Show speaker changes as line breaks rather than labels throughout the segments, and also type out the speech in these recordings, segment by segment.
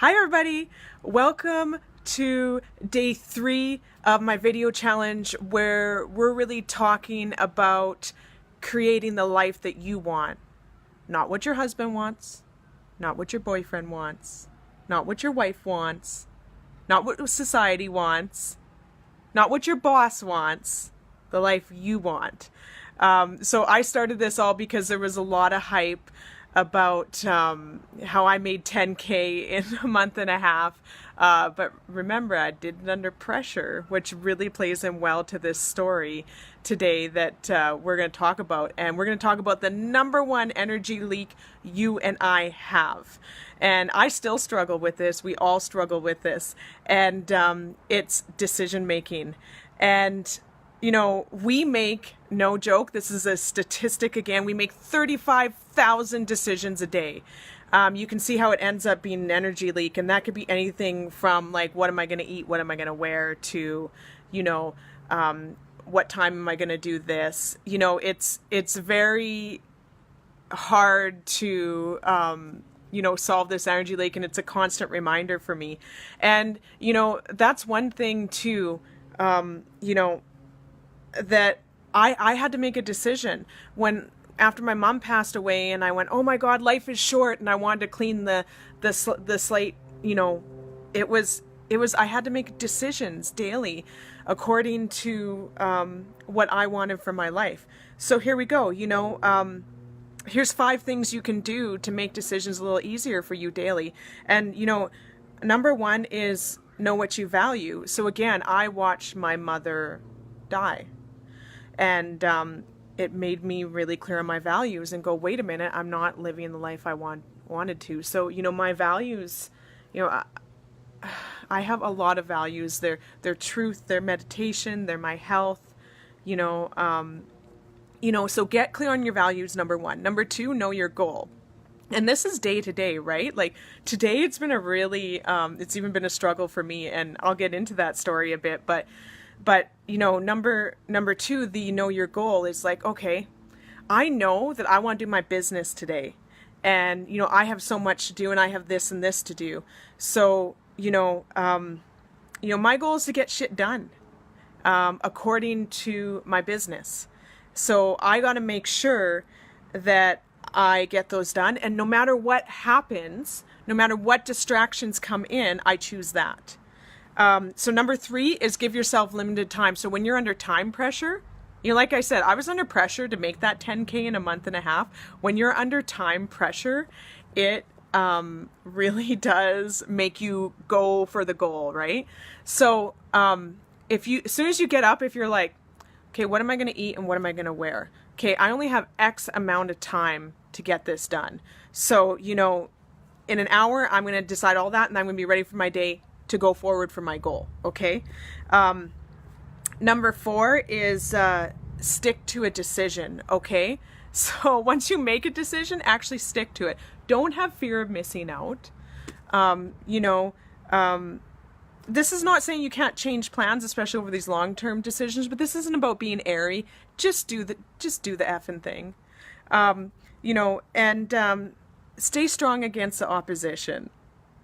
Hi everybody! Welcome to day 3 of my video challenge where we're really talking about creating the life that you want. Not what your husband wants, not what your boyfriend wants, not what your wife wants, not what society wants, not what your boss wants, the life you want. So I started this all because there was a lot of hype about how I made 10K in a month and a half. But remember, I did it under pressure, which really plays in well to this story today that we're going to talk about. And we're going to talk about the number one energy leak you and I have. And I still struggle with this. We all struggle with this. And it's decision making. And you know, we make, no joke, this is a statistic again, we make 35,000 decisions a day. You can see how it ends up being an energy leak, and that could be anything from like, what am I going to eat, what am I going to wear, to, you know, what time am I going to do this? You know, it's very hard to, you know, solve this energy leak, and it's a constant reminder for me. And, you know, that's one thing too, you know, that I had to make a decision when after my mom passed away, and I went, oh my God, life is short, and I wanted to clean the slate. You know, it was I had to make decisions daily according to what I wanted for my life. So here we go. You know, here's 5 things you can do to make decisions a little easier for you daily. And you know, number 1 is know what you value. So again, I watched my mother die. And it made me really clear on my values and go, wait a minute, I'm not living the life I wanted to. So, you know, my values, you know, I have a lot of values. They're truth, they're meditation, they're my health, you know, so get clear on your values, number 1. Number 2, know your goal. And this is day to day, right? Like today it's been a really, it's even been a struggle for me, and I'll get into that story a bit, but you know, number 2, the know your goal is like, okay, I know that I want to do my business today, and you know, I have so much to do, and I have this and this to do. So you know, my goal is to get shit done according to my business. So I got to make sure that I get those done, and no matter what happens, no matter what distractions come in, I choose that. So number 3 is give yourself limited time. So when you're under time pressure, you know, like I said, I was under pressure to make that 10K in a month and a half. When you're under time pressure, it really does make you go for the goal, right? So as soon as you get up, if you're like, okay, what am I going to eat and what am I going to wear? Okay, I only have X amount of time to get this done. So, you know, in an hour, I'm going to decide all that, and I'm going to be ready for my day to go forward for my goal. Okay. Number 4 is stick to a decision. Okay. So once you make a decision, actually stick to it. Don't have fear of missing out. You know, this is not saying you can't change plans, especially over these long-term decisions, but this isn't about being airy. Just do the effing thing. You know, and stay strong against the opposition.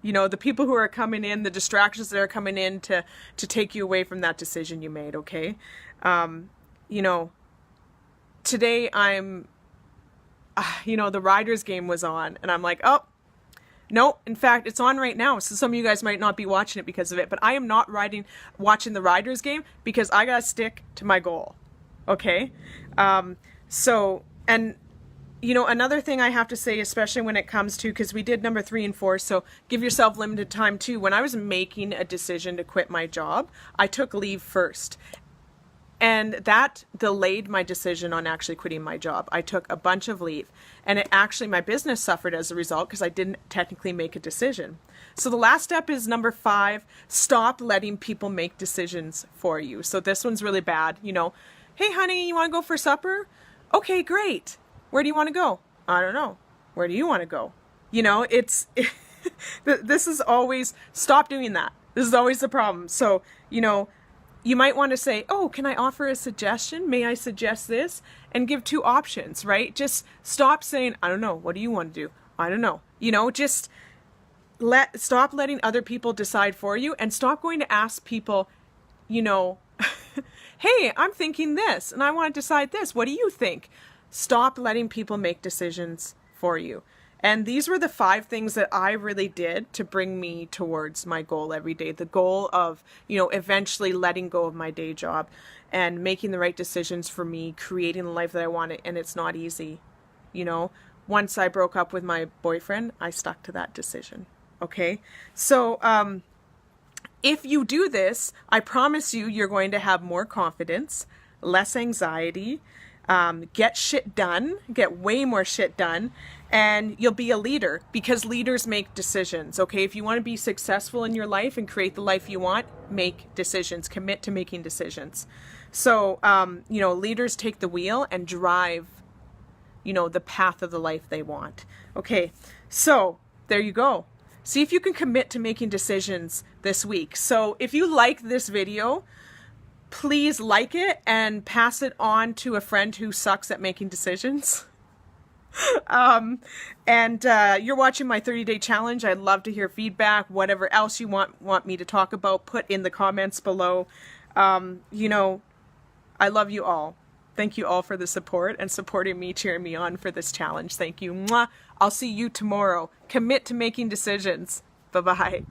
You know, the people who are coming in, the distractions that are coming in to take you away from that decision you made, okay? You know, today you know, the Riders game was on, and I'm like, oh, no, in fact, it's on right now. So some of you guys might not be watching it because of it, but I am not watching the Riders game because I gotta stick to my goal, okay? And you know, another thing I have to say, especially when it comes to, because we did number 3 and 4, so give yourself limited time too. When I was making a decision to quit my job, I took leave first. And that delayed my decision on actually quitting my job. I took a bunch of leave, and my business suffered as a result because I didn't technically make a decision. So the last step is number 5, stop letting people make decisions for you. So this one's really bad. You know, hey honey, you want to go for supper? Okay, great. Where do you want to go? I don't know. Where do you want to go? You know, this is always, stop doing that. This is always the problem. So, you know, you might want to say, oh, can I offer a suggestion? May I suggest this? And give 2 options, right? Just stop saying, I don't know. What do you want to do? I don't know. You know, just Stop letting other people decide for you, and stop going to ask people, you know, hey, I'm thinking this and I want to decide this. What do you think? Stop letting people make decisions for you. And these were the 5 things that I really did to bring me towards my goal every day. The goal of, you know, eventually letting go of my day job and making the right decisions for me, creating the life that I wanted. And it's not easy. You know, once I broke up with my boyfriend, I stuck to that decision. Okay. So, if you do this, I promise you, you're going to have more confidence, less anxiety, get shit done, get way more shit done, and you'll be a leader, because leaders make decisions. Okay, if you want to be successful in your life and create the life you want, make decisions, commit to making decisions. So, you know, leaders take the wheel and drive, you know, the path of the life they want. Okay, so there you go. See if you can commit to making decisions this week. So if you like this video, please like it and pass it on to a friend who sucks at making decisions. You're watching my 30-day challenge. I'd love to hear feedback. Whatever else you want me to talk about, put in the comments below. You know, I love you all. Thank you all for the support and supporting me, cheering me on for this challenge. Thank you. Mwah. I'll see you tomorrow. Commit to making decisions. Bye-bye.